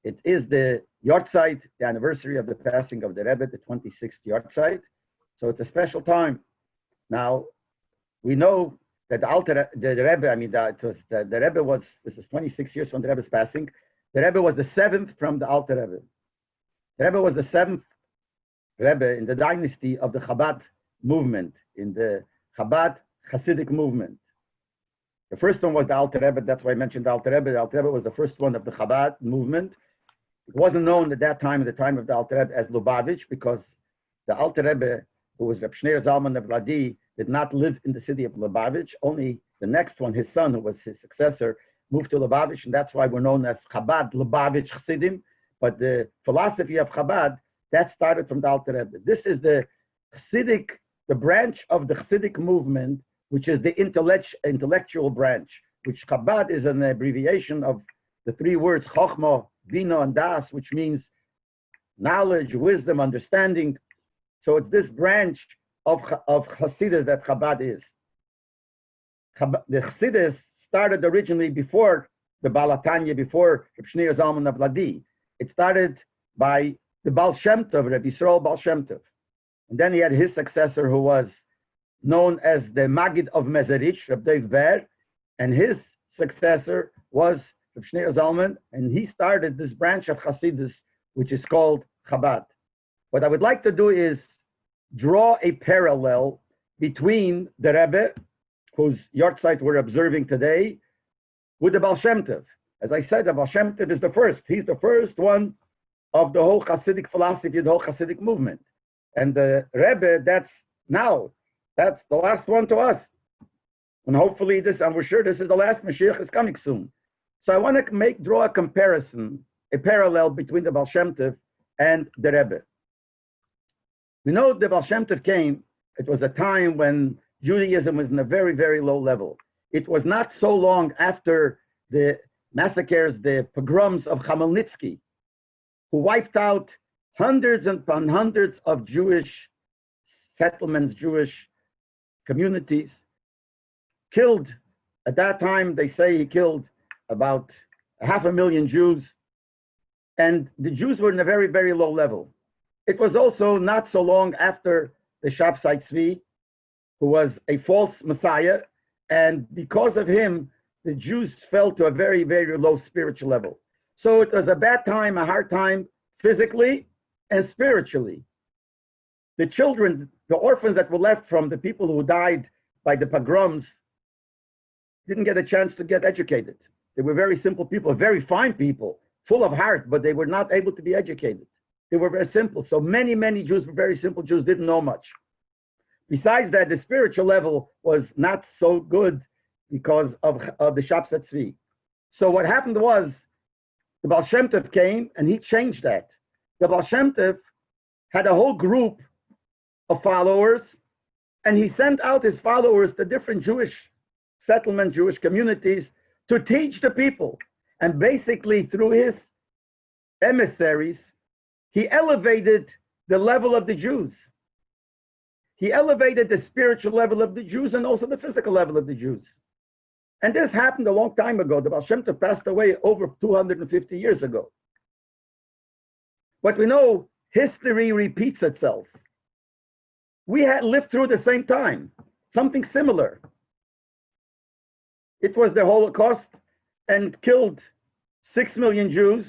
it is the Yortzeit, the anniversary of the passing of the Rebbe, the 26th Yortzeit. So it's a special time. Now, we know that the Rebbe, I mean, the Rebbe was, this is 26 years from the Rebbe's passing. The Rebbe was the seventh from the Alter Rebbe. The Rebbe was the seventh Rebbe in the dynasty of the Chabad movement, in the Chabad Hasidic movement. The first one was the Alter Rebbe. That's why I mentioned the Alter Rebbe. The Alter Rebbe was the first one of the Chabad movement. It wasn't known at that time, at the time of the Alter Rebbe, as Lubavitch, because the Alter Rebbe, who was Reb Shneur Zalman of Vladi, did not live in the city of Lubavitch. Only the next one, his son, who was his successor, moved to Lubavitch, and that's why we're known as Chabad Lubavitch Chassidim. But the philosophy of Chabad, that started from the Alter Rebbe. This is the Chassidic, the branch of the Chassidic movement, which is the intellectual branch, which Chabad is an abbreviation of the three words Chochmah, Bina, and Das, which means knowledge, wisdom, understanding. So it's this branch of Hasidus that Chabad is. The Hasidus started originally before the Baal HaTanya, before Reb Shneur Zalman of Vladi. It started by the Baal Shem Tov, Rabbi Yisrael Baal Shem Tov. And then he had his successor, who was known as the Magid of Mezerich, Rabbi Ber, and his successor was Reb Shneur Zalman, and he started this branch of Hasidus, which is called Chabad. What I would like to do is draw a parallel between the Rebbe, whose Yortzeit we're observing today, with the Baal Shem Tov. As I said, the Baal Shem Tov is the first. He's the first one of the whole Hasidic philosophy, the whole Hasidic movement. And the Rebbe, that's the last one to us. And hopefully and we're sure this is the last. Mashiach is coming soon. So I want to draw a comparison, a parallel between the Baal Shem Tov and the Rebbe. We know the Baal Shem Tov came, it was a time when Judaism was in a very, very low level. It was not so long after the massacres, the pogroms of Khmelnytsky, who wiped out hundreds upon hundreds of Jewish settlements, Jewish communities, killed, at that time, they say he killed about 500,000 Jews, and the Jews were in a very, very low level. It was also not so long after the Shabtai Tzvi, who was a false Messiah, and because of him, the Jews fell to a very, very low spiritual level. So it was a bad time, a hard time, physically and spiritually. The children, the orphans that were left from the people who died by the pogroms, didn't get a chance to get educated. They were very simple people, very fine people, full of heart, but they were not able to be educated. They were very simple. So many, many Jews were very simple Jews, didn't know much. Besides that, the spiritual level was not so good because of the Shabtai Tzvi. So what happened was, the Baal Shem Tov came and he changed that. The Baal Shem Tov had a whole group of followers, and he sent out his followers to different Jewish settlements, Jewish communities, to teach the people. And basically, through his emissaries, he elevated the level of the Jews. He elevated the spiritual level of the Jews and also the physical level of the Jews. And this happened a long time ago. The Baal Shem Tov passed away over 250 years ago. But we know history repeats itself. We had lived through the same time, something similar. It was the Holocaust and killed 6 million Jews,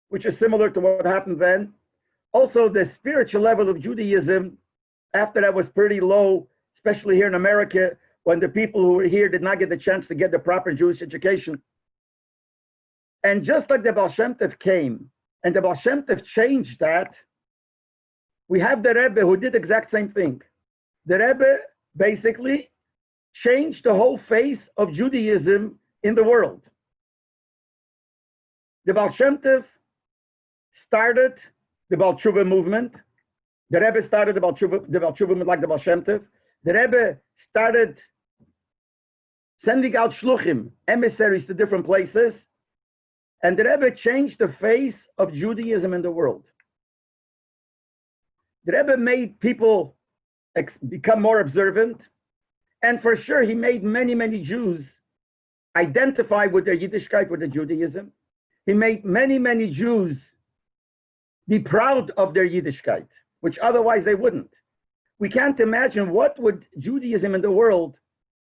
which is similar to what happened then. Also, the spiritual level of Judaism, after that, was pretty low, especially here in America, when the people who were here did not get the chance to get the proper Jewish education. And just like the Baal Shem Tov came, and the Baal Shem Tov changed that, we have the Rebbe who did the exact same thing. The Rebbe basically changed the whole face of Judaism in the world. The Baal Shem Tov started the Baal Tshuva movement. The Rebbe started the Baal Tshuva movement like the Baal Shem Tov. The Rebbe started sending out shluchim, emissaries to different places. And the Rebbe changed the face of Judaism in the world. The Rebbe made people become more observant. And for sure, he made many, many Jews identify with their Yiddishkeit, with their Judaism. He made many, many Jews be proud of their Yiddishkeit, which otherwise they wouldn't. We can't imagine what would Judaism in the world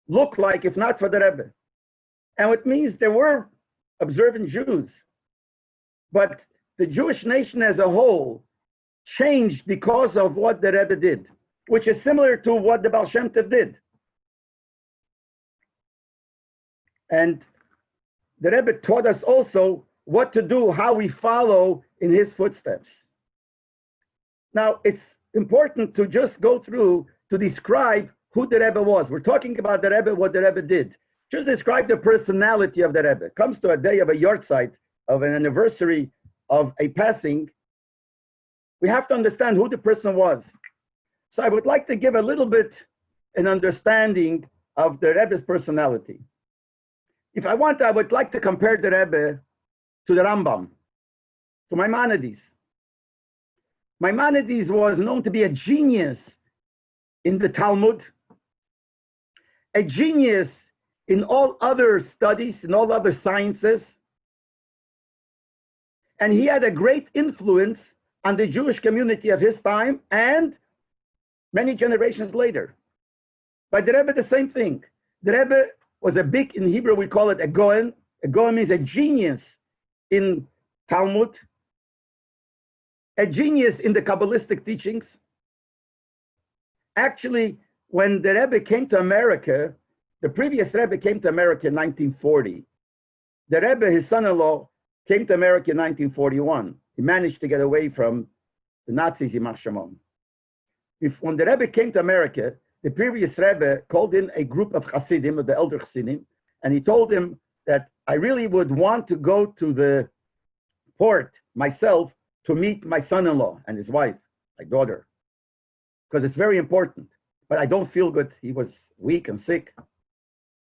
look like if not for the Rebbe. And it means there were observant Jews, but the Jewish nation as a whole changed because of what the Rebbe did, which is similar to what the Baal Shem Tov did. And the Rebbe taught us also what to do, how we follow in his footsteps. Now, it's important to just go through to describe who the Rebbe was. We're talking about the Rebbe, what the Rebbe did. Just describe the personality of the Rebbe. It comes to a day of a yahrzeit, of an anniversary of a passing. We have to understand who the person was. So I would like to give a little bit an understanding of the Rebbe's personality. If I want, I would like to compare the Rebbe to the Rambam, to Maimonides. Maimonides was known to be a genius in the Talmud, a genius in all other studies, in all other sciences, and he had a great influence on the Jewish community of his time and many generations later. But the Rebbe, the same thing. The Rebbe was a big, in Hebrew we call it a Goen. A Goen means a genius in Talmud, a genius in the Kabbalistic teachings. Actually, when the Rebbe came to America, the previous Rebbe came to America in 1940. The Rebbe, his son-in-law, came to America in 1941. He managed to get away from the Nazis, Yimach Shemon. When the Rebbe came to America, the previous Rebbe called in a group of Hasidim, of the elder Hasidim, and he told him that I really would want to go to the port myself to meet my son-in-law and his wife, my daughter, because it's very important. But I don't feel good. He was weak and sick.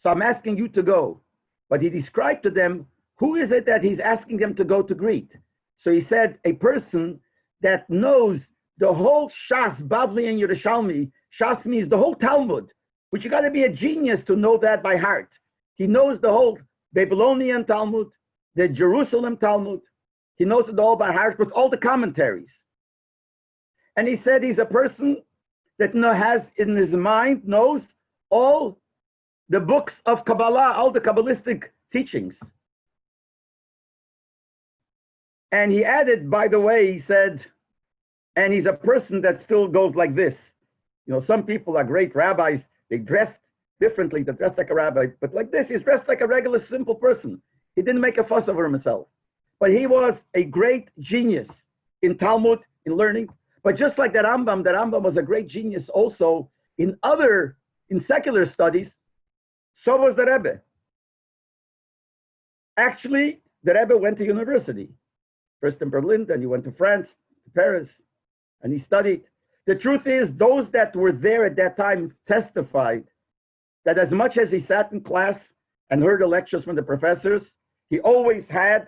So I'm asking you to go. But he described to them, who is it that he's asking them to go to greet? So he said, a person that knows the whole Shas, Bavli and Yerushalmi. Shas means the whole Talmud, which you got to be a genius to know that by heart. He knows the whole Babylonian Talmud, the Jerusalem Talmud. He knows it all by heart with all the commentaries. And he said he's a person that has in his mind, knows all the books of Kabbalah, all the Kabbalistic teachings. And he added, by the way, he said, and he's a person that still goes like this. You know, some people are great rabbis, they dress differently, they dress like a rabbi, but like this, he's dressed like a regular, simple person. He didn't make a fuss over himself. But he was a great genius in Talmud, in learning. But just like the Rambam was a great genius also in secular studies, so was the Rebbe. Actually, the Rebbe went to university, first in Berlin, then he went to France, to Paris, and he studied. The truth is, those that were there at that time testified that as much as he sat in class and heard the lectures from the professors, he always had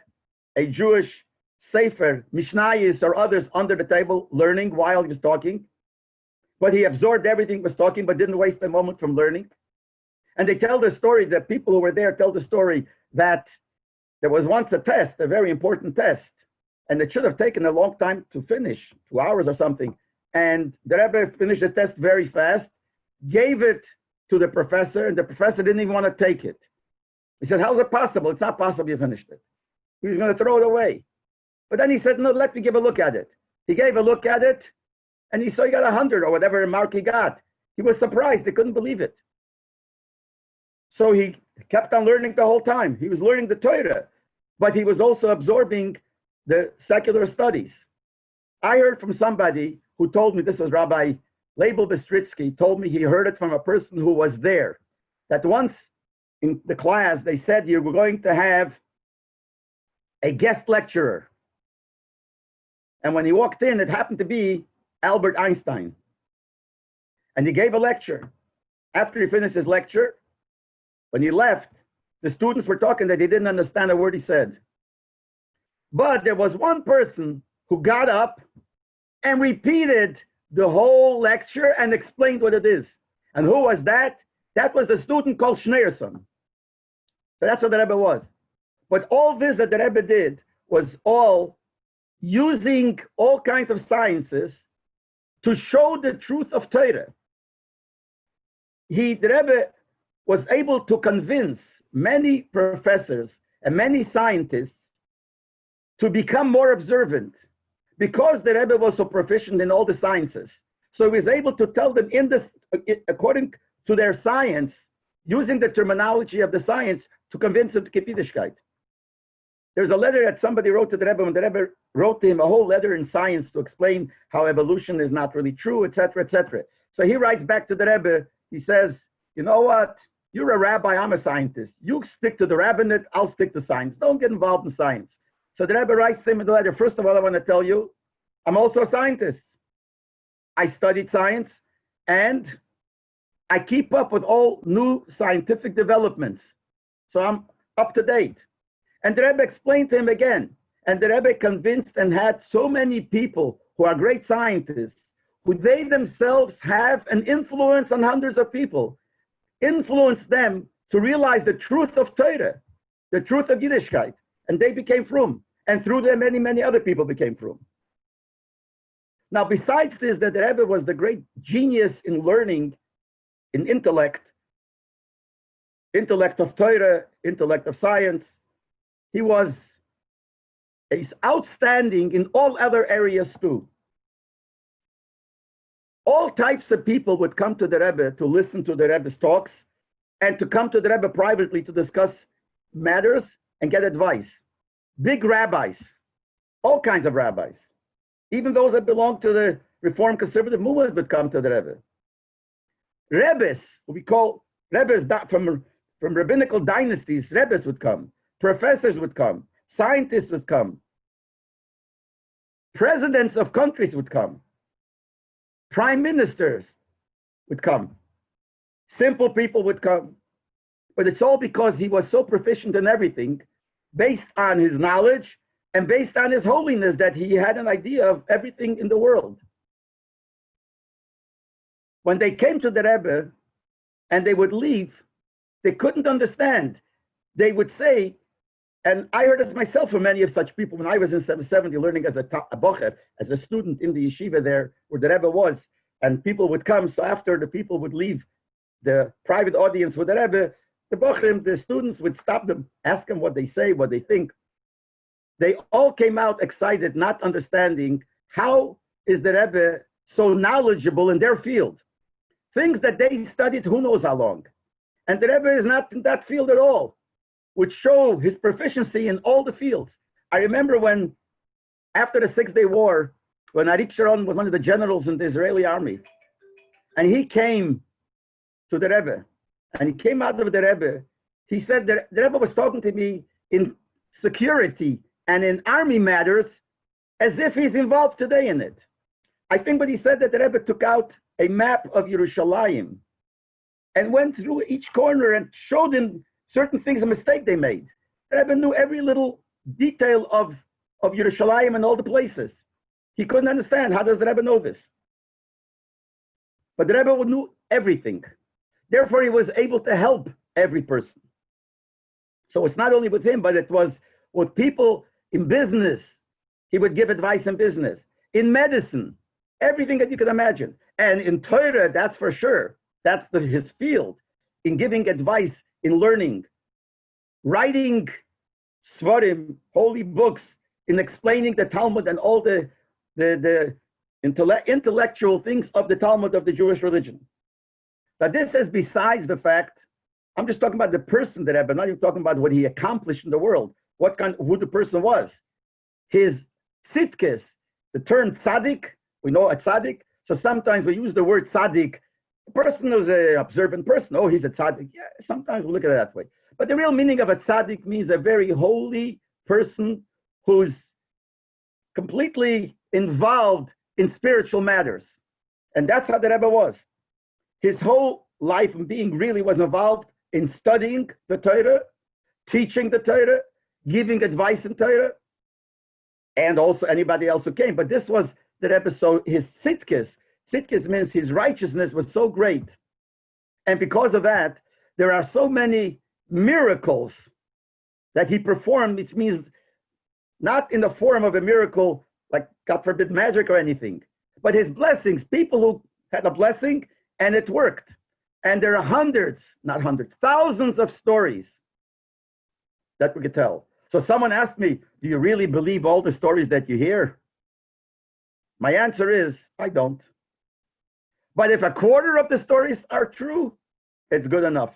a Jewish Sefer, Mishnayos or others under the table learning while he was talking. But he absorbed everything he was talking, but didn't waste a moment from learning. And they tell the story, the people who were there tell the story that there was once a test, a very important test, and it should have taken a long time to finish, 2 hours or something. And the Rebbe finished the test very fast, gave it to the professor, and the professor didn't even want to take it. He said, how is it possible? It's not possible you finished it. He was going to throw it away. But then he said, no, let me give a look at it. He gave a look at it, and he saw he got 100 or whatever mark he got. He was surprised. He couldn't believe it. So he kept on learning the whole time. He was learning the Torah, but he was also absorbing the secular studies. I heard from somebody who told me, this was Rabbi Leib told me he heard it from a person who was there, that once in the class, they said, you were going to have a guest lecturer. And when he walked in, it happened to be Albert Einstein. And he gave a lecture. After he finished his lecture, when he left, the students were talking that they didn't understand a word he said. But there was one person who got up and repeated the whole lecture and explained what it is. And who was that? That was a student called Schneerson. So that's what the Rebbe was. But all this that the Rebbe did was all using all kinds of sciences to show the truth of Torah. The Rebbe was able to convince many professors and many scientists to become more observant because the Rebbe was so proficient in all the sciences. So he was able to tell them according to their science, using the terminology of the science to convince them to keep Yiddishkeit. There's a letter that somebody wrote to the Rebbe, when the Rebbe wrote to him a whole letter in science to explain how evolution is not really true, etc., etc. So he writes back to the Rebbe, he says, you know what? You're a rabbi, I'm a scientist. You stick to the rabbinate, I'll stick to science. Don't get involved in science. So the Rebbe writes to him in the letter, first of all, I want to tell you, I'm also a scientist. I studied science and I keep up with all new scientific developments. So I'm up to date. And the Rebbe explained to him again. And the Rebbe convinced and had so many people who are great scientists, who they themselves have an influence on hundreds of people, influenced them to realize the truth of Torah, the truth of Yiddishkeit. And they became frum. And through them, many, many other people became frum. Now, besides this, that the Rebbe was the great genius in learning, in intellect of Torah, intellect of science, he was outstanding in all other areas too. All types of people would come to the Rebbe to listen to the Rebbe's talks and to come to the Rebbe privately to discuss matters and get advice. Big rabbis, all kinds of rabbis. Even those that belong to the Reform Conservative movement would come to the Rebbe. Rebbes, what we call Rebbes from rabbinical dynasties, Rebbes would come. Professors would come. Scientists would come. Presidents of countries would come. Prime ministers would come. Simple people would come. But it's all because he was so proficient in everything, based on his knowledge and based on his holiness, that he had an idea of everything in the world. When they came to the Rebbe and they would leave, they couldn't understand. They would say, and I heard this myself from many of such people when I was in 770 learning as a bocher, as a student in the yeshiva there where the Rebbe was, and people would come. So after the people would leave the private audience with the Rebbe, the bocherim, the students would stop them, ask them what they say, what they think. They all came out excited, not understanding how is the Rebbe so knowledgeable in their field. Things that they studied who knows how long. And the Rebbe is not in that field at all, which show his proficiency in all the fields. I remember when, after the 6-Day War, when Arik Sharon was one of the generals in the Israeli army, and he came to the Rebbe, and he came out of the Rebbe, he said that the Rebbe was talking to me in security and in army matters as if he's involved today in it. I think what he said that the Rebbe took out a map of Yerushalayim and went through each corner and showed him certain things, a mistake they made. The Rebbe knew every little detail of Yerushalayim and all the places. He couldn't understand, how does the Rebbe know this? But the Rebbe knew everything. Therefore, he was able to help every person. So it's not only with him, but it was with people in business. He would give advice in business, in medicine, everything that you could imagine. And in Torah, that's for sure. That's his field, in giving advice, in learning, writing svarim, holy books, in explaining the Talmud and all the intellectual things of the Talmud of the Jewish religion. But this is besides the fact, I'm just talking about the person that I'm not even talking about what he accomplished in the world, who the person was. His sitkes, the term tzaddik, we know a tzaddik, so sometimes we use the word tzaddik. A person who's an observant person, oh, he's a tzaddik. Yeah, sometimes we look at it that way. But the real meaning of a tzaddik means a very holy person who's completely involved in spiritual matters. And that's how the Rebbe was. His whole life and being really was involved in studying the Torah, teaching the Torah, giving advice in Torah, and also anybody else who came. But this was the Rebbe, so his sitkes means his righteousness was so great. And because of that, there are so many miracles that he performed, which means not in the form of a miracle, like God forbid magic or anything, but his blessings, people who had a blessing and it worked. And there are hundreds, not hundreds, thousands of stories that we could tell. So someone asked me, do you really believe all the stories that you hear? My answer is, I don't. But if a quarter of the stories are true, it's good enough.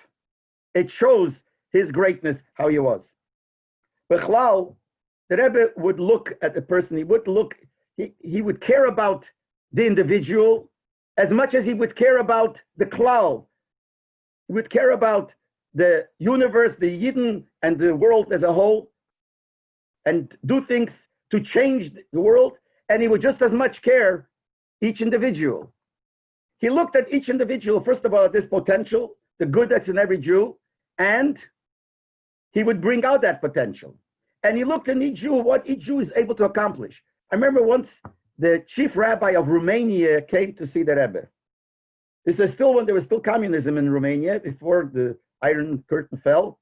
It shows his greatness, how he was. Bechlal, the Rebbe would look at the person, he would care about the individual as much as he would care about the klal. He would care about the universe, the Yidden, and the world as a whole, and do things to change the world, and he would just as much care each individual. He looked at each individual, first of all, at this potential, the good that's in every Jew, and he would bring out that potential. And he looked in each Jew, what each Jew is able to accomplish. I remember once the chief rabbi of Romania came to see the Rebbe. This is still when there was still communism in Romania, before the Iron Curtain fell.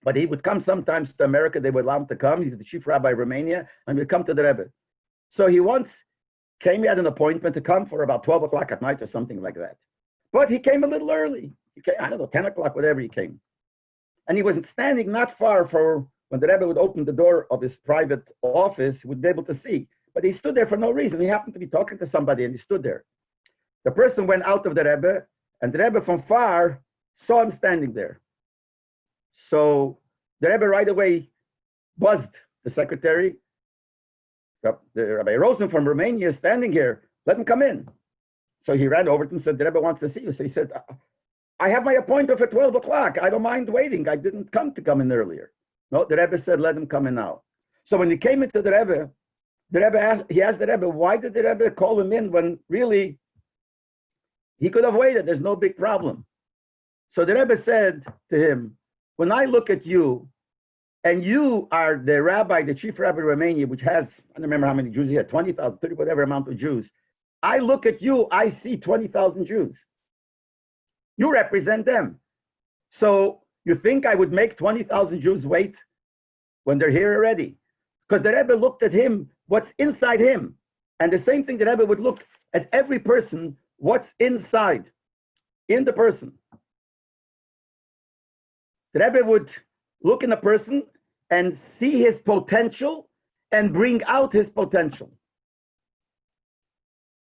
But he would come sometimes to America, they would allow him to come. He's the chief rabbi of Romania, and he'd come to the Rebbe. So he once came, he had an appointment to come for about 12 o'clock at night or something like that. But he came a little early. He came, I don't know, 10 o'clock, whatever he came. And he was standing not far from when the Rebbe would open the door of his private office, he would be able to see. But he stood there for no reason. He happened to be talking to somebody and he stood there. The person went out of the Rebbe, and the Rebbe from far saw him standing there. So the Rebbe right away buzzed the secretary. The Rabbi Rosen from Romania is standing here. Let him come in. So he ran over to him and said, the Rebbe wants to see you. So he said, I have my appointment for 12 o'clock. I don't mind waiting. I didn't come in earlier. No, the Rebbe said, let him come in now. So when he came into the Rebbe asked the Rebbe, why did the Rebbe call him in when really he could have waited? There's no big problem. So the Rebbe said to him, when I look at you, and you are the rabbi, the chief rabbi of Romania, which has, I don't remember how many Jews he had, 20,000, 30, whatever amount of Jews. I look at you, I see 20,000 Jews. You represent them. So you think I would make 20,000 Jews wait when they're here already? Because the Rebbe looked at him, what's inside him. And the same thing the Rebbe would look at every person, what's inside, in the person. The Rebbe would look in a person and see his potential and bring out his potential.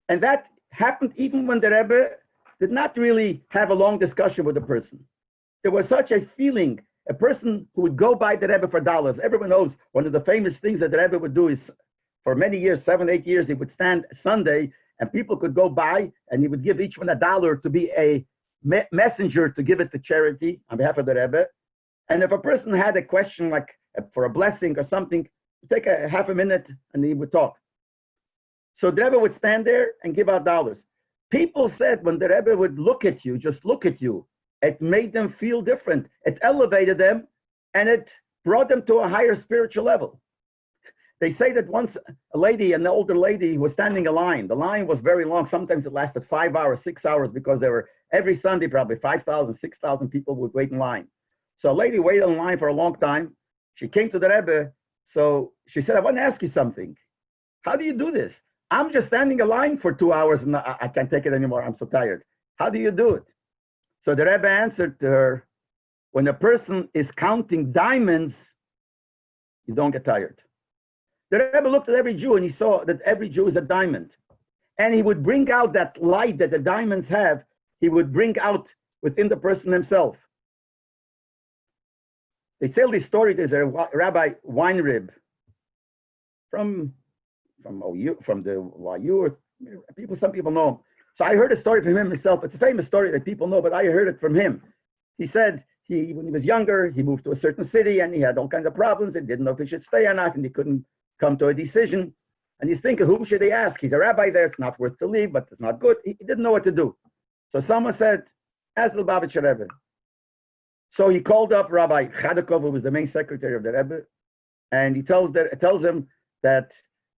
And that happened even when the Rebbe did not really have a long discussion with the person. There was such a feeling, a person who would go by the Rebbe for dollars. Everyone knows one of the famous things that the Rebbe would do is, for many years, 7, 8 years, he would stand Sunday and people could go by and he would give each one $1 to be a messenger to give it to charity on behalf of the Rebbe. And if a person had a question like for a blessing or something, take a half a minute and he would talk. So the Rebbe would stand there and give out dollars. People said when the Rebbe would look at you, just look at you, it made them feel different. It elevated them and it brought them to a higher spiritual level. They say that once a lady, an older lady, was standing in line. The line was very long. Sometimes it lasted 5 hours, 6 hours, because there were every Sunday probably 5,000, 6,000 people would wait in line. So a lady waited in line for a long time. She came to the Rebbe. So she said, I want to ask you something. How do you do this? I'm just standing in line for 2 hours and I can't take it anymore. I'm so tired. How do you do it? So the Rebbe answered to her, when a person is counting diamonds, you don't get tired. The Rebbe looked at every Jew and he saw that every Jew is a diamond. And he would bring out that light that the diamonds have, he would bring out within the person himself. They tell this story. There's a Rabbi Weinrib from the YU. Some people know him. So I heard a story from him myself. It's a famous story that people know, but I heard it from him. He said when he was younger, he moved to a certain city and he had all kinds of problems and didn't know if he should stay or not, and he couldn't come to a decision. And he's thinking, who should he ask? He's a rabbi there. It's not worth to leave, but it's not good. He didn't know what to do. So someone said, ask the Lubavitcher Rebbe. So he called up Rabbi Chadakov, who was the main secretary of the Rebbe, and he tells him that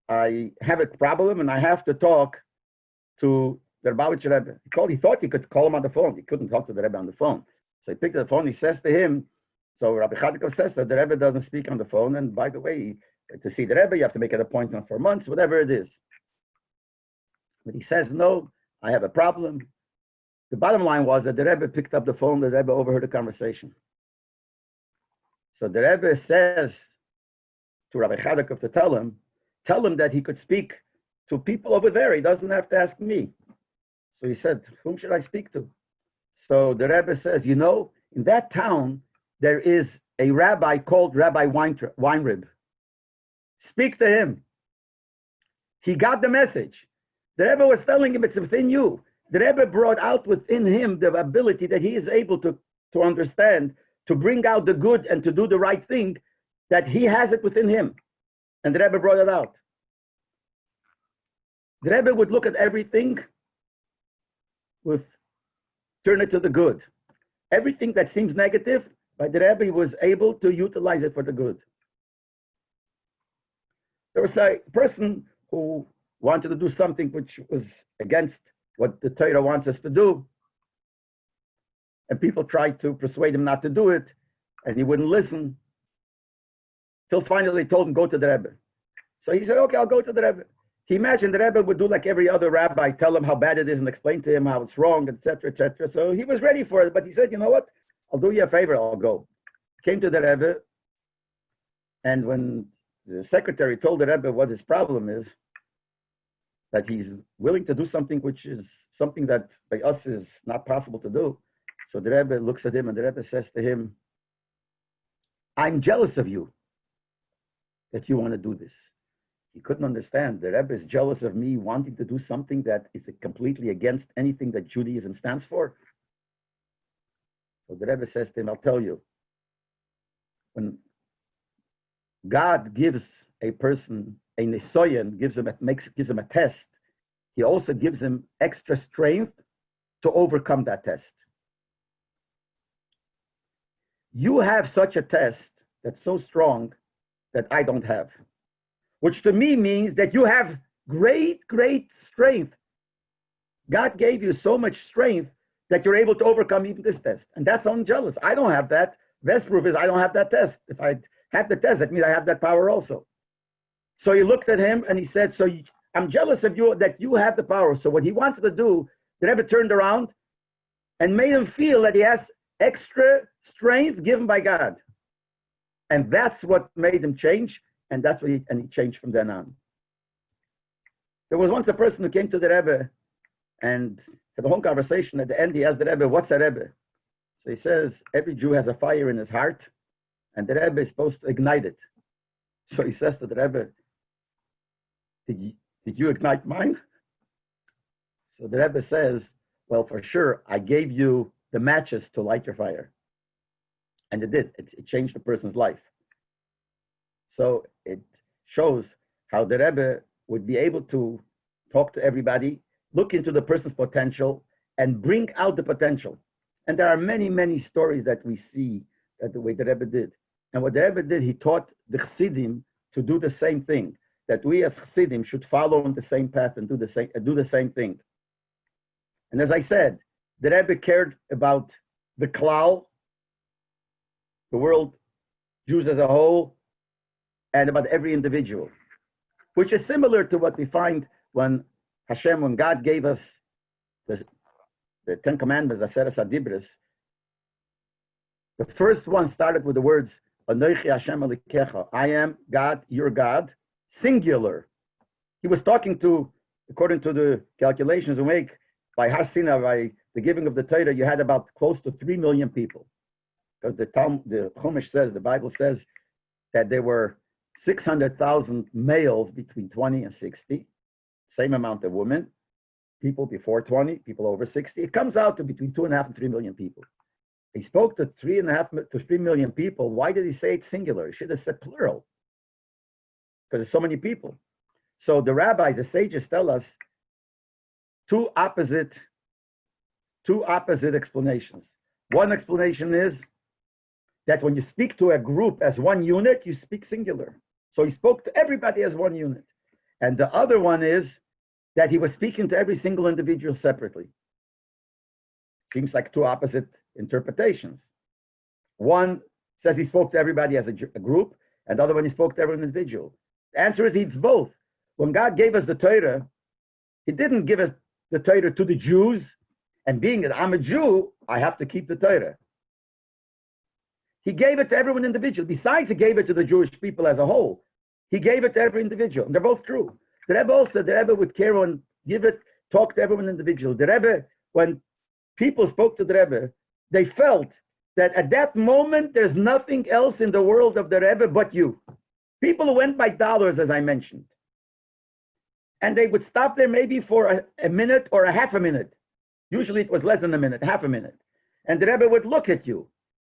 I have a problem and I have to talk to the Lubavitcher Rebbe. He thought he could call him on the phone. He couldn't talk to the Rebbe on the phone. So he picked up the phone. He says to him, So Rabbi Chadikov says that the Rebbe doesn't speak on the phone. And by the way, to see the Rebbe, you have to make an appointment for months, whatever it is. But he says, no, I have a problem. The bottom line was that the Rebbe picked up the phone, the Rebbe overheard the conversation. So the Rebbe says to Rabbi Chadikov to tell him that he could speak to people over there. He doesn't have to ask me. So he said, whom should I speak to? So the Rebbe says, you know, in that town, there is a rabbi called Rabbi Weinrib. Speak to him. He got the message. The Rebbe was telling him it's within you. The Rebbe brought out within him the ability that he is able to understand, to bring out the good and to do the right thing, that he has it within him. And the Rebbe brought it out. The Rebbe would look at everything turn it to the good. Everything that seems negative, by the Rebbe was able to utilize it for the good. There was a person who wanted to do something which was against what the Torah wants us to do. And people tried to persuade him not to do it, and he wouldn't listen. Till finally they told him, go to the Rebbe. So he said, okay, I'll go to the Rebbe. He imagined the Rebbe would do like every other rabbi, tell him how bad it is and explain to him how it's wrong, etc., etc. So he was ready for it, but he said, you know what? I'll do you a favor, I'll go. Came to the Rebbe, and when the secretary told the Rebbe what his problem is, that he's willing to do something which is something that by us is not possible to do. So the Rebbe looks at him and the Rebbe says to him, I'm jealous of you that you want to do this. He couldn't understand. The Rebbe is jealous of me wanting to do something that is completely against anything that Judaism stands for. So the Rebbe says to him, I'll tell you, when God gives a person a nisoyan, gives him a test, he also gives him extra strength to overcome that test. You have such a test that's so strong that I don't have, which to me means that you have great strength. God gave you so much strength that you're able to overcome even this test. And that's unjealous. I don't have that. Best proof is I don't have that test. If I have the test, that means I have that power also. So he looked at him and he said, so I'm jealous of you that you have the power. So what he wanted to do, the Rebbe turned around and made him feel that he has extra strength given by God. And that's what made him change. And that's what he changed from then on. There was once a person who came to the Rebbe and had a whole conversation. At the end, he asked the Rebbe, what's a Rebbe? So he says, every Jew has a fire in his heart, and the Rebbe is supposed to ignite it. So he says to the Rebbe, did you ignite mine? So the Rebbe says, well, for sure, I gave you the matches to light your fire. And it did. It changed the person's life. So it shows how the Rebbe would be able to talk to everybody, look into the person's potential, and bring out the potential. And there are many stories that we see that the way the Rebbe did. And what the Rebbe did, he taught the Chassidim to do the same thing, that we as Chassidim should follow on the same path and do the same thing. And as I said, the Rebbe cared about the klal, the world, Jews as a whole, and about every individual, which is similar to what we find when God gave us the Ten Commandments, Aseret HaDibros. The first one started with the words, Anochi Hashem Elikecha, I am God, your God, singular. He was talking to, according to the calculations we make, by Har Sinai, by the giving of the Torah, you had about close to 3 million people. Because the Chumash says, the Bible says that there were 600,000 males between 20 and 60, same amount of women, people before 20, people over 60. It comes out to between 2.5 and 3 million people. He spoke to 3.5 to 3 million people. Why did he say it's singular? He should have said plural, because there's so many people. So the rabbis, the sages tell us two opposite explanations. One explanation is that when you speak to a group as one unit, you speak singular. So he spoke to everybody as one unit. And the other one is that he was speaking to every single individual separately. Seems like two opposite interpretations. One says he spoke to everybody as a group, and the other one he spoke to every individual. The answer is it's both. When God gave us the Torah, he didn't give us the Torah to the Jews, and being that I'm a Jew, I have to keep the Torah. He gave it to everyone individually. Besides, he gave it to the Jewish people as a whole. He gave it to every individual. And they're both true. The Rebbe also, the Rebbe would care and give it, talk to everyone individually. The Rebbe, when people spoke to the Rebbe, they felt that at that moment, there's nothing else in the world of the Rebbe but you. People who went by dollars, as I mentioned. And they would stop there maybe for a minute or a half a minute. Usually it was less than a minute, half a minute. And the Rebbe would look at you.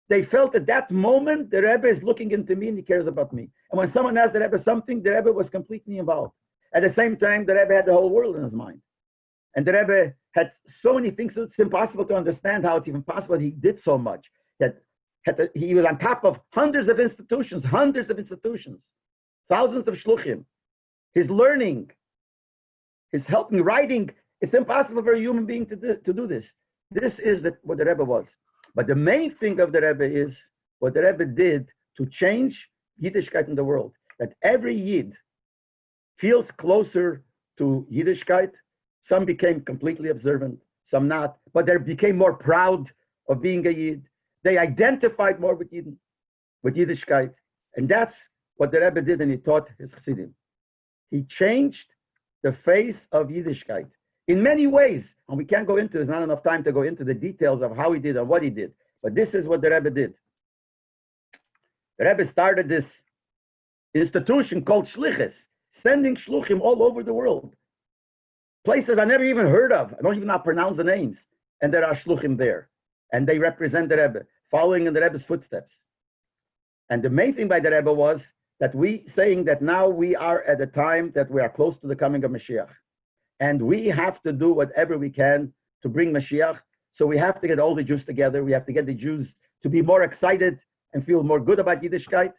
They felt at that moment, the Rebbe is looking into me and he cares about me. And when someone asked the Rebbe something, the Rebbe was completely involved. At the same time, the Rebbe had the whole world in his mind. And the Rebbe had so many things, so it's impossible to understand how it's even possible he did so much. That he was on top of hundreds of institutions, thousands of shluchim. His learning, his helping, writing, it's impossible for a human being to do this. This is what the Rebbe was. But the main thing of the Rebbe is what the Rebbe did to change Yiddishkeit in the world. That every Yid feels closer to Yiddishkeit. Some became completely observant, some not. But they became more proud of being a Yid. They identified more with Yiddishkeit. And that's what the Rebbe did, and he taught his Chassidim. He changed the face of Yiddishkeit in many ways. And we can't go into, there's not enough time to go into the details of how he did and what he did. But this is what the Rebbe did. The Rebbe started this institution called Shlichus, sending shluchim all over the world. Places I never even heard of. I don't even know how to pronounce the names. And there are shluchim there. And they represent the Rebbe, following in the Rebbe's footsteps. And the main thing by the Rebbe was that saying that now we are at a time that we are close to the coming of Mashiach. And we have to do whatever we can to bring Mashiach. So we have to get all the Jews together. We have to get the Jews to be more excited and feel more good about Yiddishkeit.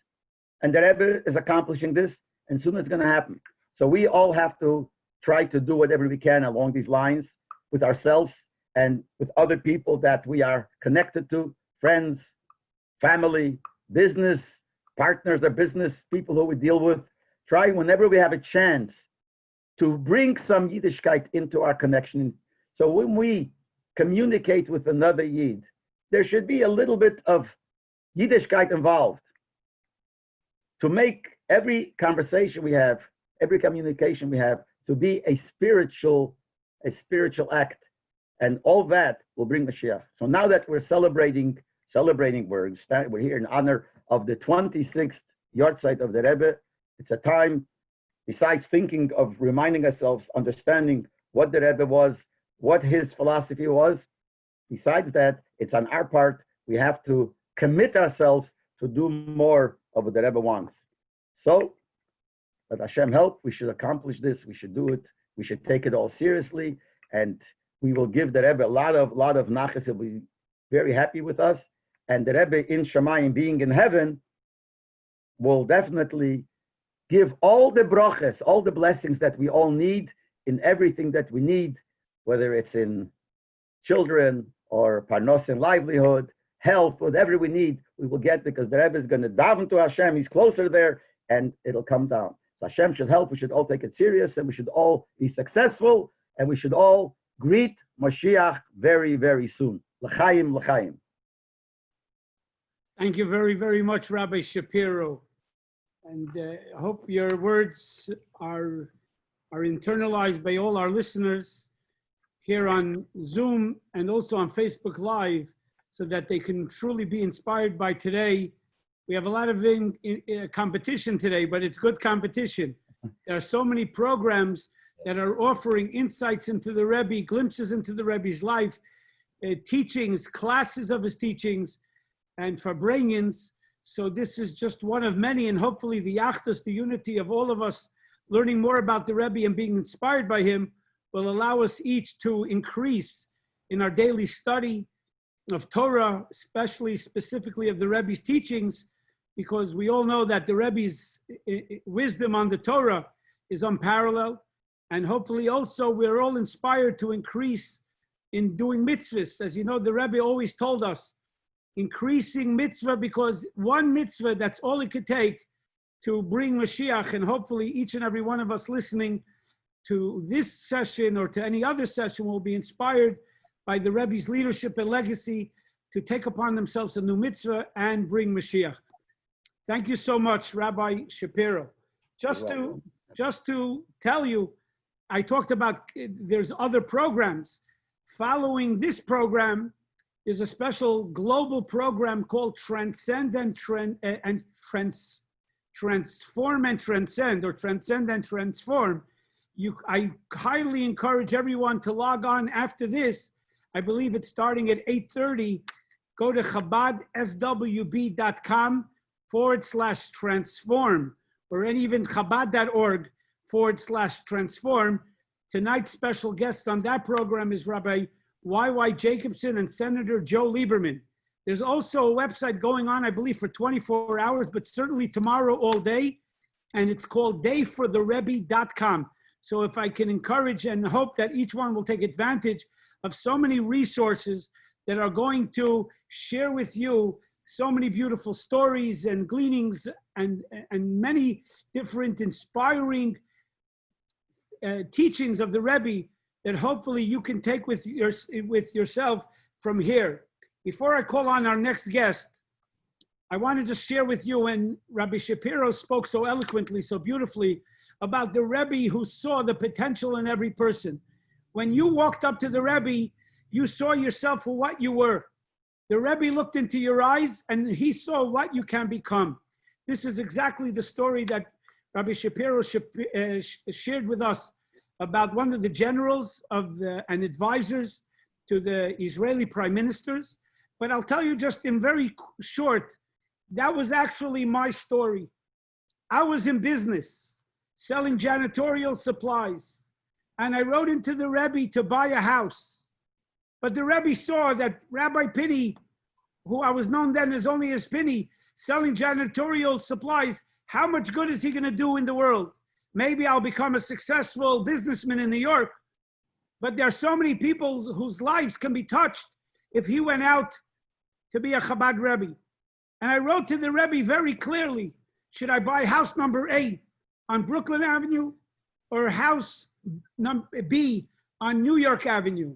And the Rebbe is accomplishing this, and soon it's going to happen. So we all have to try to do whatever we can along these lines with ourselves and with other people that we are connected to, friends, family, business, partners of business, people who we deal with. Try whenever we have a chance to bring some Yiddishkeit into our connection. So when we communicate with another Yid, there should be a little bit of Yiddishkeit involved to make every conversation we have, every communication we have, to be a spiritual act. And all that will bring Mashiach. So now that we're celebrating, we're here in honor of the 26th Yortzeit of the Rebbe. It's a time, besides thinking of reminding ourselves, understanding what the Rebbe was, what his philosophy was. Besides that, it's on our part, we have to commit ourselves to do more of what the Rebbe wants. So, let Hashem help, we should accomplish this, we should do it, we should take it all seriously, and we will give the Rebbe a lot of nachas. He'll be very happy with us. And the Rebbe in Shemayim, being in heaven, will definitely give all the brachas, all the blessings that we all need in everything that we need, whether it's in children or parnos and livelihood, health, whatever we need, we will get, because the Rebbe is going to daven to Hashem. He's closer there, and it'll come down. So Hashem should help. We should all take it serious, and we should all be successful, and we should all greet Mashiach very, very soon. L'chaim, l'chaim. Thank you very, very much, Rabbi Schapiro. And I hope your words are internalized by all our listeners here on Zoom and also on Facebook Live, so that they can truly be inspired by today. We have a lot of competition today, but it's good competition. There are so many programs that are offering insights into the Rebbe, glimpses into the Rebbe's life, teachings, classes of his teachings, and Farbrengens. So this is just one of many, and hopefully the Yachdus, the unity of all of us learning more about the Rebbe and being inspired by him, will allow us each to increase in our daily study of Torah, specifically of the Rebbe's teachings, because we all know that the Rebbe's wisdom on the Torah is unparalleled. And hopefully also we're all inspired to increase in doing mitzvahs. As you know, the Rebbe always told us increasing mitzvah, because one mitzvah, that's all it could take to bring Mashiach. And hopefully each and every one of us listening to this session or to any other session will be inspired by the Rebbe's leadership and legacy to take upon themselves a new mitzvah and bring Mashiach. Thank you so much, Rabbi Schapiro. Just to tell you, I talked about there's other programs. Following this program is a special global program called Transcend and Transform and Transcend, or Transcend and Transform. I highly encourage everyone to log on after this. I believe it's starting at 8:30. Go to chabadswb.com/transform, or even chabad.org/transform. Tonight's special guests on that program is Rabbi Y.Y. Jacobson and Senator Joe Lieberman. There's also a website going on, I believe, for 24 hours, but certainly tomorrow all day, and it's called dayfortherebbe.com. So if I can encourage and hope that each one will take advantage of so many resources that are going to share with you so many beautiful stories and gleanings and many different inspiring teachings of the Rebbe that hopefully you can take with yourself from here. Before I call on our next guest, I want to just share with you, when Rabbi Schapiro spoke so eloquently, so beautifully, about the Rebbe who saw the potential in every person. When you walked up to the Rebbe, you saw yourself for what you were. The Rebbe looked into your eyes and he saw what you can become. This is exactly the story that Rabbi Schapiro shared with us about one of the generals and advisors to the Israeli prime ministers. But I'll tell you just in very short, that was actually my story. I was in business, selling janitorial supplies, and I wrote into the Rebbe to buy a house. But the Rebbe saw that Rabbi Pinny, who I was known then as only as Pinny, selling janitorial supplies, how much good is he going to do in the world? Maybe I'll become a successful businessman in New York, but there are so many people whose lives can be touched if he went out to be a Chabad Rebbe. And I wrote to the Rebbe very clearly, should I buy house number A on Brooklyn Avenue or house number B on New York Avenue?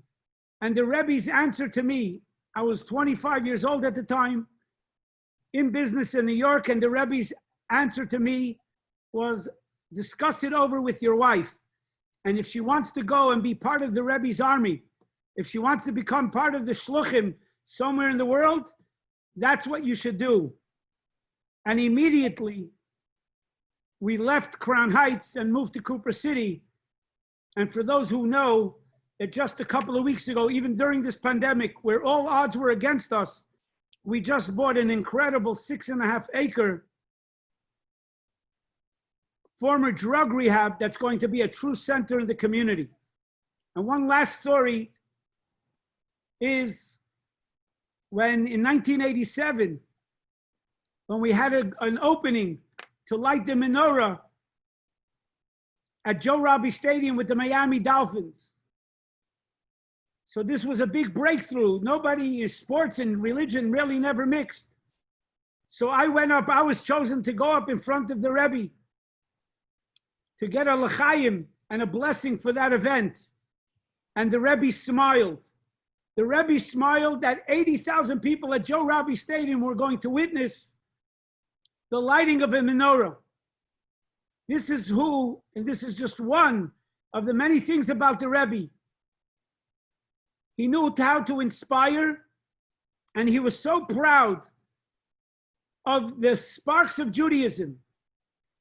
And the Rebbe's answer to me, I was 25 years old at the time, in business in New York, and the Rebbe's answer to me was, discuss it over with your wife. And if she wants to go and be part of the Rebbe's army, if she wants to become part of the shluchim somewhere in the world, that's what you should do. And immediately we left Crown Heights and moved to Cooper City. And for those who know, that just a couple of weeks ago, even during this pandemic, where all odds were against us, we just bought an incredible 6.5-acre former drug rehab that's going to be a true center in the community. And one last story is when in 1987, when we had an opening to light the menorah at Joe Rabbi Stadium with the Miami Dolphins. So this was a big breakthrough. Sports and religion really never mixed. So I went up, I was chosen to go up in front of the Rebbe to get a l'chaim and a blessing for that event. And the Rebbe smiled. The Rebbe smiled that 80,000 people at Joe Rabbi Stadium were going to witness the lighting of a menorah. This is who, and this is just one of the many things about the Rebbe. He knew how to inspire, and he was so proud of the sparks of Judaism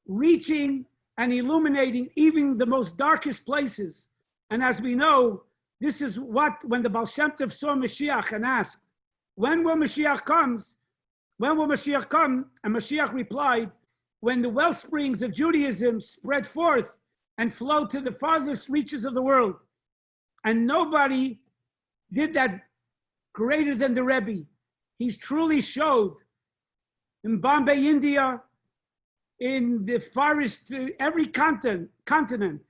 reaching and illuminating even the most darkest places. And as we know, this is what, when the Baal Shem Tov saw Mashiach and asked, when will Mashiach come? When will Mashiach come? And Mashiach replied, when the well springs of Judaism spread forth and flow to the farthest reaches of the world. And nobody did that greater than the Rebbe. He's truly showed in Bombay, India, in the farthest, every continent,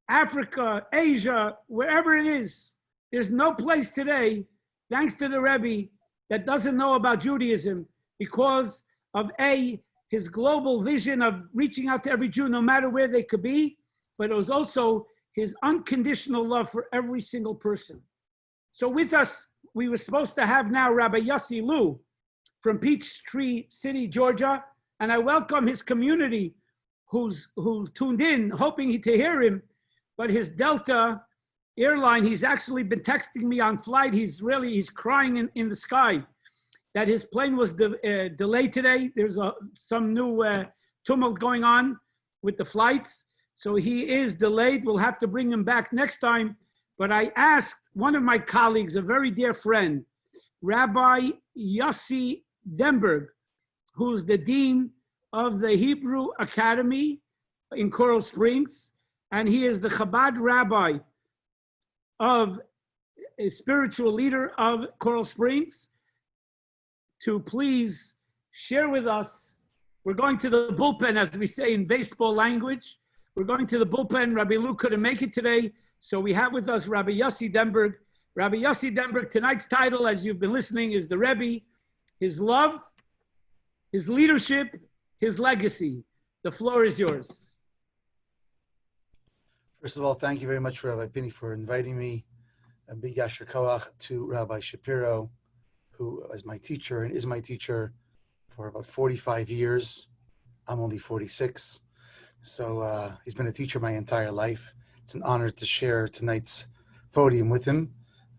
Africa, Asia, wherever it is, there's no place today, thanks to the Rebbe, that doesn't know about Judaism because of his global vision of reaching out to every Jew, no matter where they could be, but it was also his unconditional love for every single person. So with us, we were supposed to have now Rabbi Yossie from Peachtree City, Georgia, and I welcome his community who tuned in, hoping to hear him, but his Delta airline, he's actually been texting me on flight. He's crying in the sky that his plane was delayed today. There's some new tumult going on with the flights. So he is delayed. We'll have to bring him back next time. But I asked one of my colleagues, a very dear friend, Rabbi Yossie Denburg, who's the dean of the Hebrew Academy in Coral Springs, and he is the Chabad rabbi of a spiritual leader of Coral Springs, to please share with us. We're going to the bullpen, as we say in baseball language. We're going to the bullpen. Rabbi Lou couldn't make it today, so we have with us Rabbi Yossie Denburg. Rabbi Yossie Denburg, tonight's title, as you've been listening, is the Rebbe, his love, his leadership, his legacy. The floor is yours. First of all, thank you very much, Rabbi Pinny, for inviting me. A big yasher koach to Rabbi Schapiro, who is my teacher and is my teacher for about 45 years. I'm only 46. So he's been a teacher my entire life. It's an honor to share tonight's podium with him.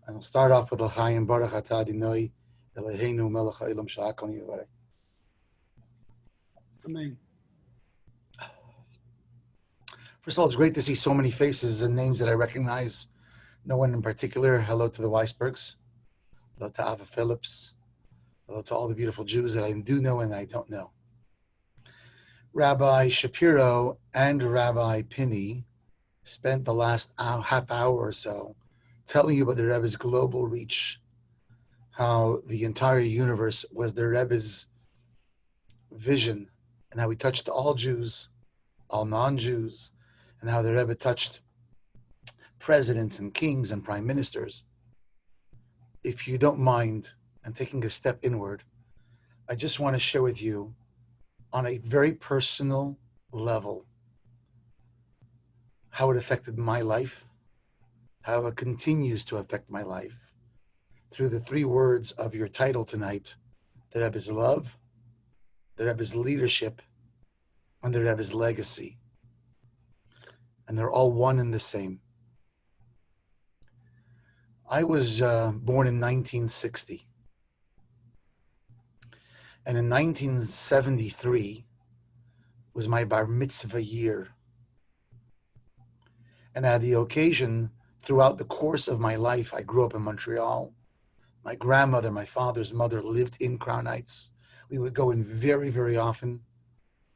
And I'll start off with L'chaim Baruch Atah Adonai Eloheinu melech ha'olam sha'akol yivarech. Amen. First of all, it's great to see so many faces and names that I recognize. No one in particular. Hello to the Weisbergs. Hello to Ava Phillips. Hello to all the beautiful Jews that I do know and I don't know. Rabbi Schapiro and Rabbi Pinny spent the last half hour or so telling you about the Rebbe's global reach, how the entire universe was the Rebbe's vision, and how he touched all Jews, all non-Jews, and how the Rebbe touched presidents and kings and prime ministers. If you don't mind, and taking a step inward, I just want to share with you on a very personal level how it affected my life, how it continues to affect my life through the three words of your title tonight: the Rebbe's love, the Rebbe's leadership, and the Rebbe's legacy. And they're all one and the same. I was born in 1960. And in 1973 was my bar mitzvah year. And I had the occasion throughout the course of my life. I grew up in Montreal. My grandmother, my father's mother, lived in Crown Heights. We would go in very, very often,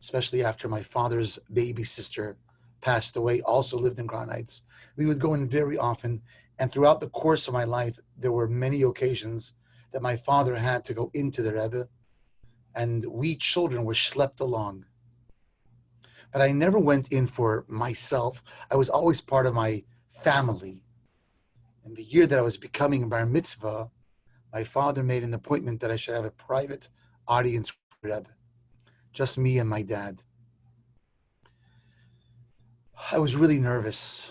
especially after my father's baby sister passed away, also lived in Crown Heights. We would go in very often. And throughout the course of my life, there were many occasions that my father had to go into the Rebbe, and we children were schlepped along. But I never went in for myself. I was always part of my family. And the year that I was becoming bar mitzvah, my father made an appointment that I should have a private audience with Rebbe, just me and my dad. I was really nervous.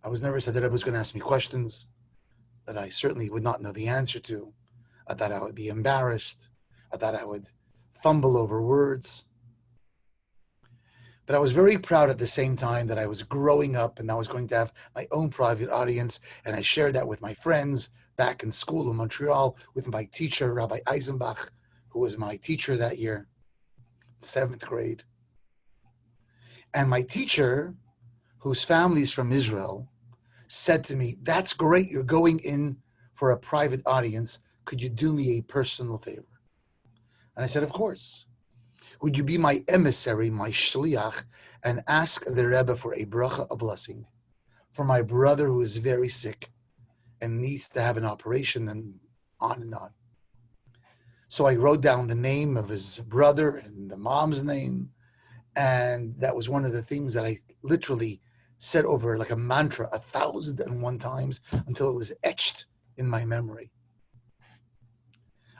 I was nervous that the Rebbe was going to ask me questions that I certainly would not know the answer to. I thought I would be embarrassed. I thought I would fumble over words. But I was very proud at the same time that I was growing up and I was going to have my own private audience. And I shared that with my friends back in school in Montreal with my teacher, Rabbi Eisenbach, who was my teacher that year, 7th grade. And my teacher, whose family is from Israel, said to me, "That's great, you're going in for a private audience. Could you do me a personal favor?" And I said, "Of course. Would you be my emissary, my shliach, and ask the Rebbe for a bracha, a blessing, for my brother who is very sick and needs to have an operation," and on and on. So I wrote down the name of his brother and the mom's name. And that was one of the things that I literally said over like a mantra 1,001 times until it was etched in my memory.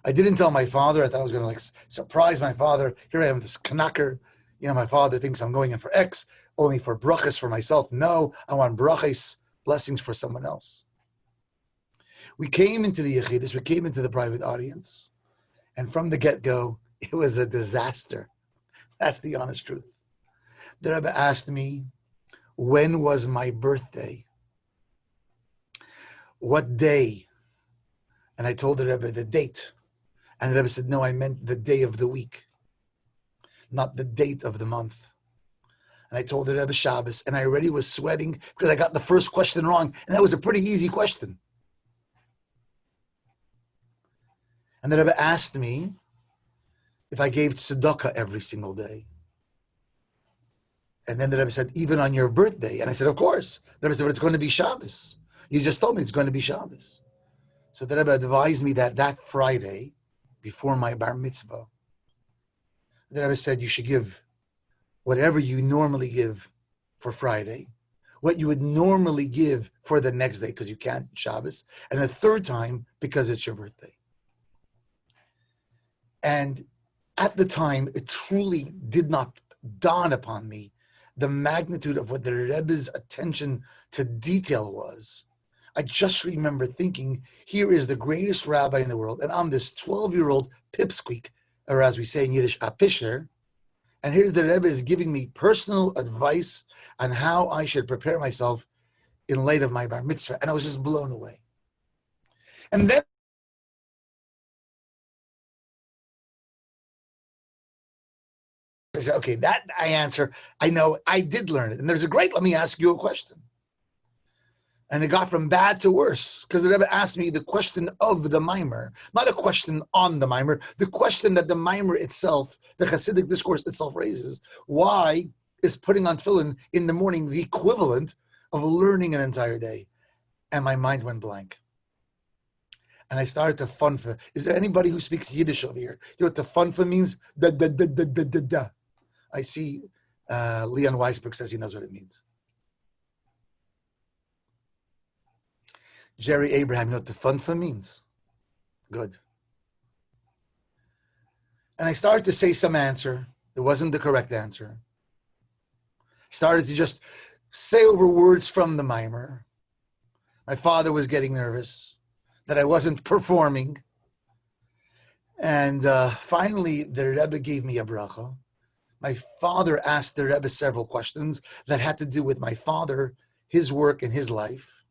I didn't tell my father. I thought I was going to like surprise my father. Here I am, this knacker. You know, my father thinks I'm going in for X, only for brachas for myself. No, I want brachas, blessings for someone else. We came into the Yechidus, we came into the private audience, and from the get-go, it was a disaster. That's the honest truth. The Rebbe asked me, when was my birthday? What day? And I told the Rebbe the date. And the Rebbe said, no, I meant the day of the week, not the date of the month. And I told the Rebbe Shabbos, and I already was sweating because I got the first question wrong, and that was a pretty easy question. And the Rebbe asked me if I gave tzedakah every single day. And then the Rebbe said, even on your birthday? And I said, of course. The Rebbe said, but it's going to be Shabbos. You just told me it's going to be Shabbos. So the Rebbe advised me that Friday, before my bar mitzvah, the Rebbe said you should give whatever you normally give for Friday, what you would normally give for the next day, because you can't Shabbos, and a third time because it's your birthday. And at the time, it truly did not dawn upon me the magnitude of what the Rebbe's attention to detail was. I just remember thinking, here is the greatest rabbi in the world, and I'm this 12-year-old pipsqueak, or as we say in Yiddish, a pisher, and here's the Rebbe is giving me personal advice on how I should prepare myself in light of my bar mitzvah, and I was just blown away. And then I said, okay, that I answer. I know I did learn it. And there's a great, let me ask you a question. And it got from bad to worse, because the Rebbe asked me the question of the mimer, not a question on the mimer, the question that the mimer itself, the Hasidic discourse itself raises. Why is putting on tefillin in the morning the equivalent of learning an entire day? And my mind went blank. And I started to funfa. Is there anybody who speaks Yiddish over here? You know what the funfa means? Da, da, da, da, da, da, da. I see Leon Weisberg says he knows what it means. Jerry Abraham, you know what the funfa means? Good. And I started to say some answer. It wasn't the correct answer. Started to just say over words from the mimer. My father was getting nervous that I wasn't performing. And finally, the Rebbe gave me a bracha. My father asked the Rebbe several questions that had to do with my father, his work, and his life.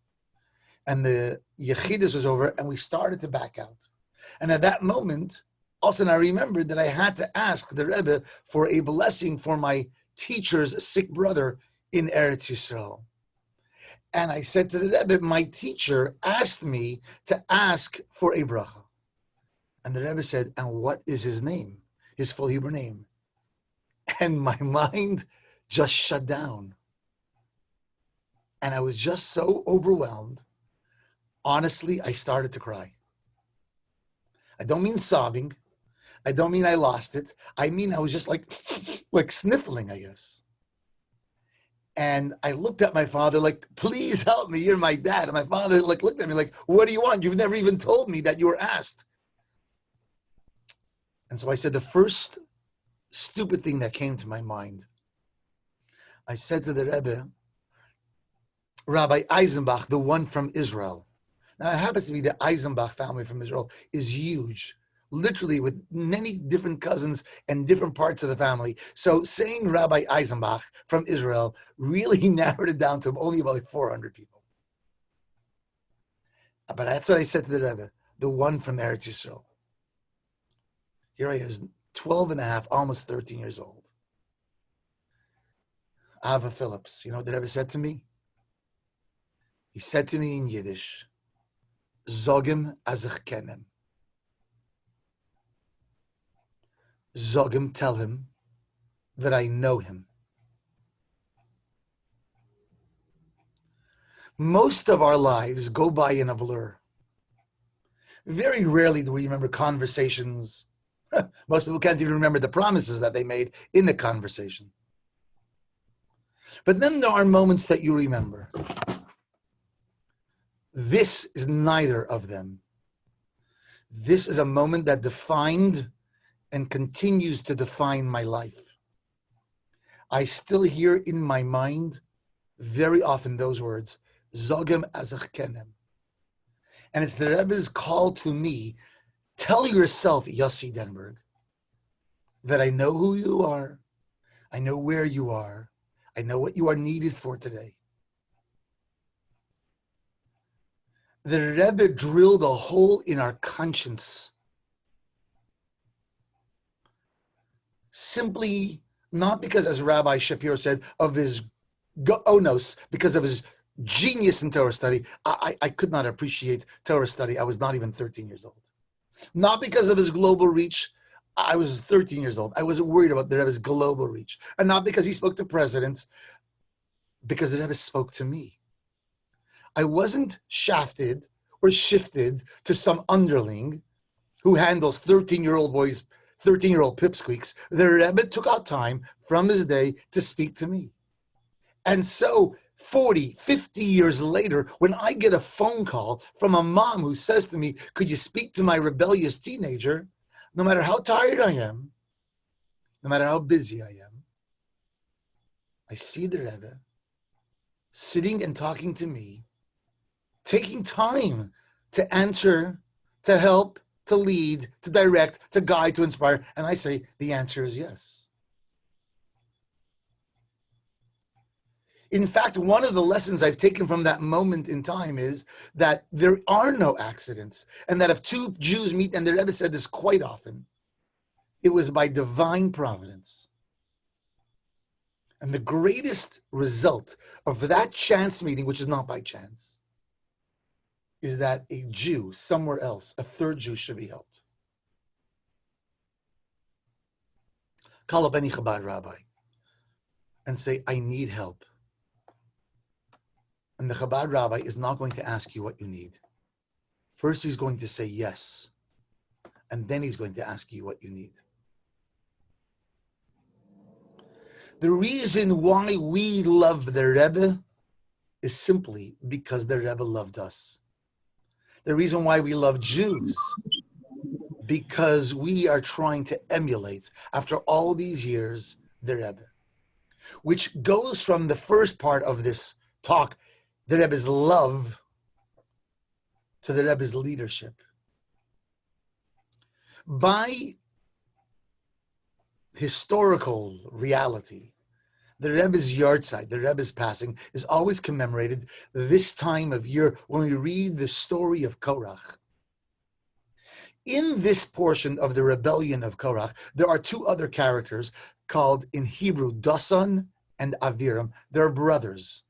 And the Yechidus was over, and we started to back out. And at that moment, also I remembered that I had to ask the Rebbe for a blessing for my teacher's sick brother in Eretz Yisrael. And I said to the Rebbe, my teacher asked me to ask for a bracha. And the Rebbe said, and what is his name, his full Hebrew name? And my mind just shut down. And I was just so overwhelmed. Honestly, I started to cry. I don't mean sobbing. I don't mean I lost it. I mean, I was just like sniffling, I guess. And I looked at my father like, please help me. You're my dad. And my father looked at me like, what do you want? You've never even told me that you were asked. And so I said the first stupid thing that came to my mind. I said to the Rebbe, Rabbi Eisenbach, the one from Israel. Now, it happens to be the Eisenbach family from Israel is huge, literally with many different cousins and different parts of the family. So saying Rabbi Eisenbach from Israel really narrowed it down to only about 400 people. But that's what I said to the Rebbe, the one from Eretz Yisrael. Here I is, 12 and a half, almost 13 years old. Ava Phillips, you know what the Rebbe said to me? He said to me in Yiddish, Zogim azich kenem. Zogim, tell him that I know him. Most of our lives go by in a blur. Very rarely do we remember conversations. Most people can't even remember the promises that they made in the conversation. But then there are moments that you remember. This is neither of them. This is a moment that defined and continues to define my life. I still hear in my mind very often those words, Zogem azach kenem. And it's the Rebbe's call to me, tell yourself, Yossie Denburg, that I know who you are, I know where you are, I know what you are needed for today. The Rebbe drilled a hole in our conscience, simply not because, as Rabbi Schapiro said, of his onos, because of his genius in Torah study. I could not appreciate Torah study. I was not even 13 years old. Not because of his global reach. I was 13 years old. I wasn't worried about the Rebbe's global reach. And not because he spoke to presidents, because the Rebbe spoke to me. I wasn't shafted or shifted to some underling who handles 13-year-old boys, 13-year-old pipsqueaks. The Rebbe took out time from his day to speak to me. And so 40, 50 years later, when I get a phone call from a mom who says to me, could you speak to my rebellious teenager? No matter how tired I am, no matter how busy I am, I see the Rebbe sitting and talking to me, taking time to answer, to help, to lead, to direct, to guide, to inspire. And I say, the answer is yes. In fact, one of the lessons I've taken from that moment in time is that there are no accidents, and that if two Jews meet, and the Rebbe said this quite often, it was by divine providence. And the greatest result of that chance meeting, which is not by chance, is that a Jew somewhere else, a third Jew, should be helped. Call up any Chabad rabbi and say, I need help. And the Chabad rabbi is not going to ask you what you need. First, he's going to say yes. And then he's going to ask you what you need. The reason why we love the Rebbe is simply because the Rebbe loved us. The reason why we love Jews, because we are trying to emulate, after all these years, the Rebbe. Which goes from the first part of this talk, the Rebbe's love, to the Rebbe's leadership. By historical reality, the Rebbe's yahrzeit, the Rebbe's passing, is always commemorated this time of year when we read the story of Korach. In this portion of the rebellion of Korach, there are two other characters called in Hebrew Dasan and Aviram. They're brothers.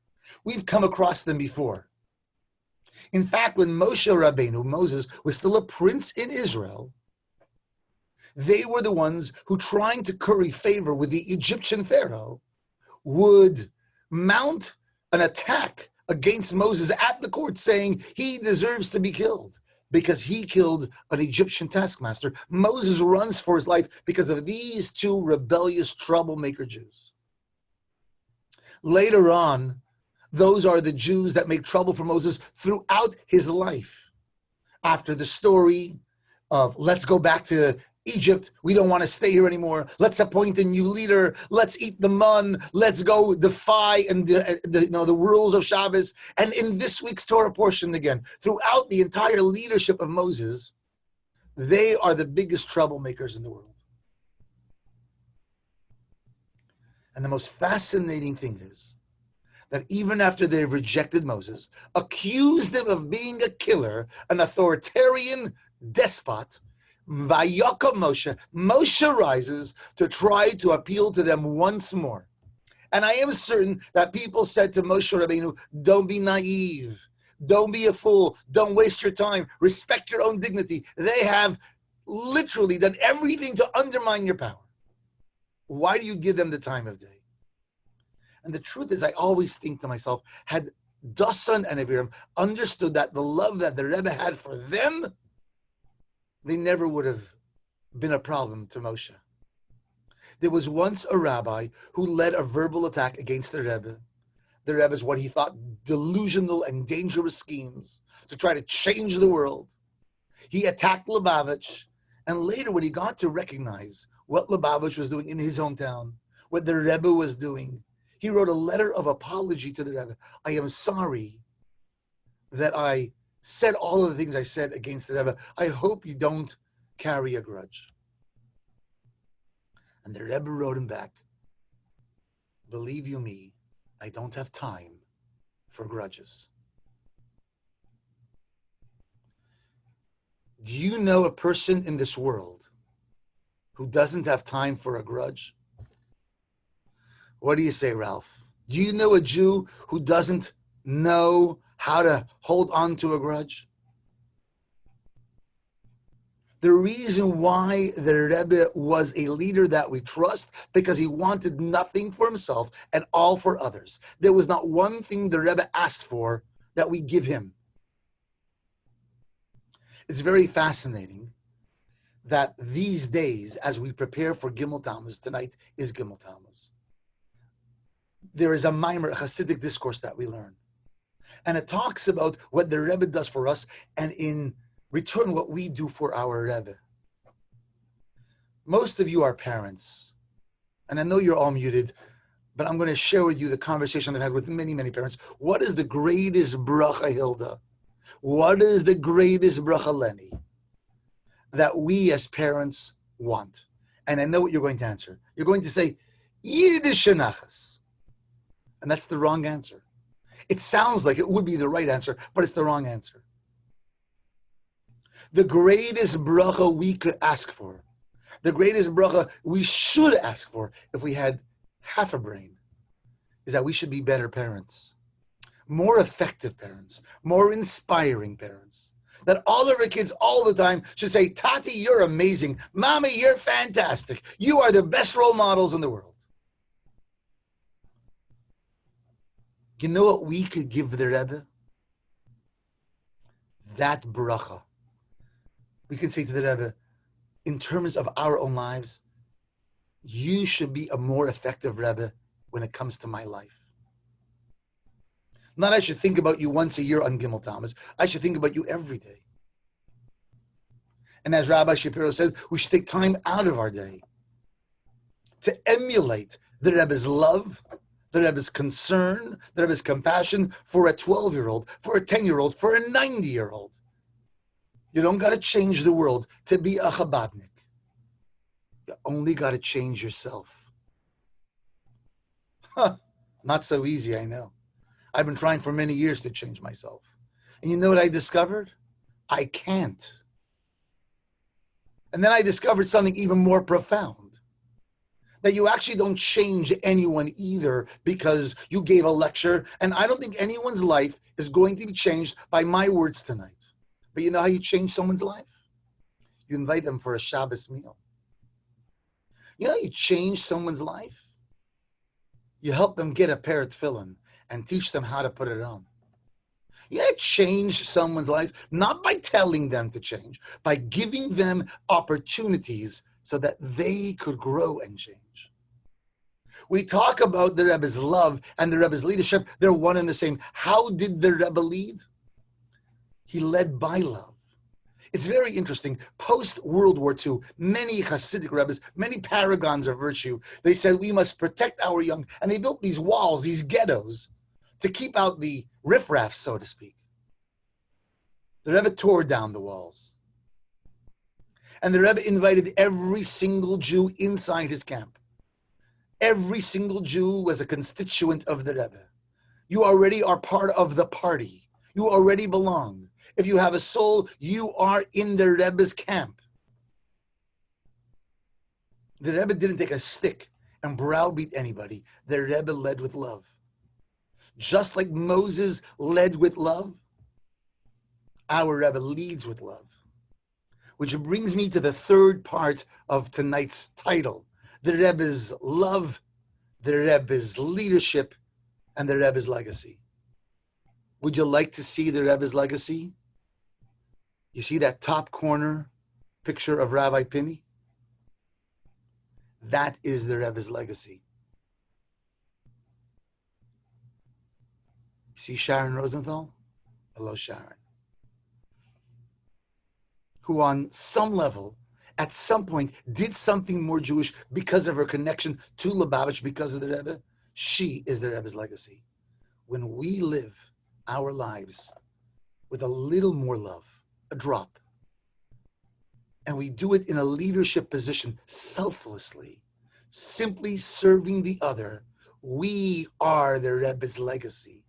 We've come across them before. In fact, when Moshe Rabbeinu, Moses, was still a prince in Israel, they were the ones who, trying to curry favor with the Egyptian Pharaoh, would mount an attack against Moses at the court, saying he deserves to be killed because he killed an Egyptian taskmaster. Moses runs for his life because of these two rebellious troublemaker Jews. Later on, those are the Jews that make trouble for Moses throughout his life. After the story of let's go back to Egypt, we don't want to stay here anymore. Let's appoint a new leader. Let's eat the mun. Let's go defy the rules of Shabbos. And in this week's Torah portion again, throughout the entire leadership of Moses, they are the biggest troublemakers in the world. And the most fascinating thing is that even after they rejected Moses, accused him of being a killer, an authoritarian despot, Vayakam Moshe rises to try to appeal to them once more. And I am certain that people said to Moshe Rabbeinu, don't be naive, don't be a fool, don't waste your time, respect your own dignity. They have literally done everything to undermine your power. Why do you give them the time of day? And the truth is, I always think to myself, had Dasan and Aviram understood that the love that the Rebbe had for them, they never would have been a problem to Moshe. There was once a rabbi who led a verbal attack against the Rebbe. The Rebbe's what he thought delusional and dangerous schemes to try to change the world. He attacked Lubavitch, and later when he got to recognize what Lubavitch was doing in his hometown, what the Rebbe was doing, he wrote a letter of apology to the Rebbe. I am sorry that I said all of the things I said against the Rebbe. I hope you don't carry a grudge. And the Rebbe wrote him back, believe you me, I don't have time for grudges. Do you know a person in this world who doesn't have time for a grudge? What do you say, Ralph? Do you know a Jew who doesn't know how to hold on to a grudge? The reason why the Rebbe was a leader that we trust, because he wanted nothing for himself and all for others. There was not one thing the Rebbe asked for that we give him. It's very fascinating that these days, as we prepare for Gimel Tammuz, tonight is Gimel Tammuz, there is a Maimer, a Hasidic discourse that we learn. And it talks about what the Rebbe does for us, and in return what we do for our Rebbe. Most of you are parents, and I know you're all muted, but I'm going to share with you the conversation I've had with many, many parents. What is the greatest bracha, Hilda? What is the greatest bracha, Lenny, that we as parents want? And I know what you're going to answer. You're going to say, Yiddish Shenachas. And that's the wrong answer. It sounds like it would be the right answer, but it's the wrong answer. The greatest bracha we could ask for, the greatest bracha we should ask for if we had half a brain, is that we should be better parents, more effective parents, more inspiring parents. That all of our kids all the time should say, Tati, you're amazing. Mommy, you're fantastic. You are the best role models in the world. You know what we could give the Rebbe? That bracha. We can say to the Rebbe, in terms of our own lives, you should be a more effective Rebbe when it comes to my life. Not I should think about you once a year on Gimel Tammuz. I should think about you every day. And as Rabbi Schapiro said, we should take time out of our day to emulate the Rebbe's love, the Rebbe's concern, the Rebbe's compassion for a 12-year-old, for a 10-year-old, for a 90-year-old. You don't got to change the world to be a Chabadnik. You only got to change yourself. Not so easy, I know. I've been trying for many years to change myself. And you know what I discovered? I can't. And then I discovered something even more profound. That you actually don't change anyone either because you gave a lecture. And I don't think anyone's life is going to be changed by my words tonight. But you know how you change someone's life? You invite them for a Shabbos meal. You know how you change someone's life? You help them get a pair of tefillin and teach them how to put it on. You change someone's life, not by telling them to change, by giving them opportunities so that they could grow and change. We talk about the Rebbe's love and the Rebbe's leadership. They're one and the same. How did the Rebbe lead? He led by love. It's very interesting. Post-World War II, many Hasidic Rebbes, many paragons of virtue, they said we must protect our young. And they built these walls, these ghettos, to keep out the riffraff, so to speak. The Rebbe tore down the walls. And the Rebbe invited every single Jew inside his camp. Every single Jew was a constituent of the Rebbe. You already are part of the party. You already belong. If you have a soul, you are in the Rebbe's camp. The Rebbe didn't take a stick and browbeat anybody. The Rebbe led with love. Just like Moses led with love, our Rebbe leads with love. Which brings me to the third part of tonight's title, the Rebbe's love, the Rebbe's leadership, and the Rebbe's legacy. Would you like to see the Rebbe's legacy? You see that top corner picture of Rabbi Pinny? That is the Rebbe's legacy. See Sharon Rosenthal? Hello, Sharon. who on some level, at some point, did something more Jewish because of her connection to Lubavitch, because of the Rebbe. She is the Rebbe's legacy. When we live our lives with a little more love, a drop, and we do it in a leadership position selflessly, simply serving the other, we are the Rebbe's legacy.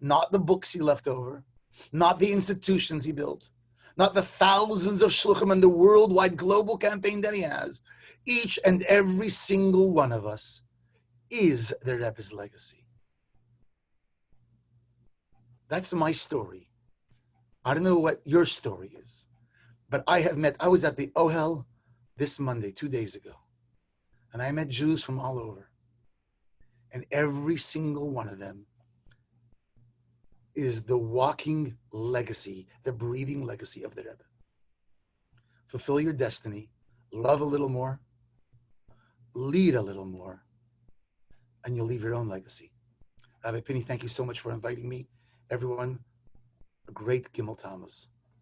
Not the books he left over, not the institutions he built, not the thousands of shluchim and the worldwide global campaign that he has. Each and every single one of us is the Rebbe's legacy. That's my story. I don't know what your story is, but I was at the Ohel this Monday, 2 days ago, and I met Jews from all over. And every single one of them is the walking legacy, the breathing legacy of the Rebbe. Fulfill your destiny, love a little more, lead a little more, and you'll leave your own legacy. Rabbi Pinny, thank you so much for inviting me. Everyone, a great Gimel Tammuz.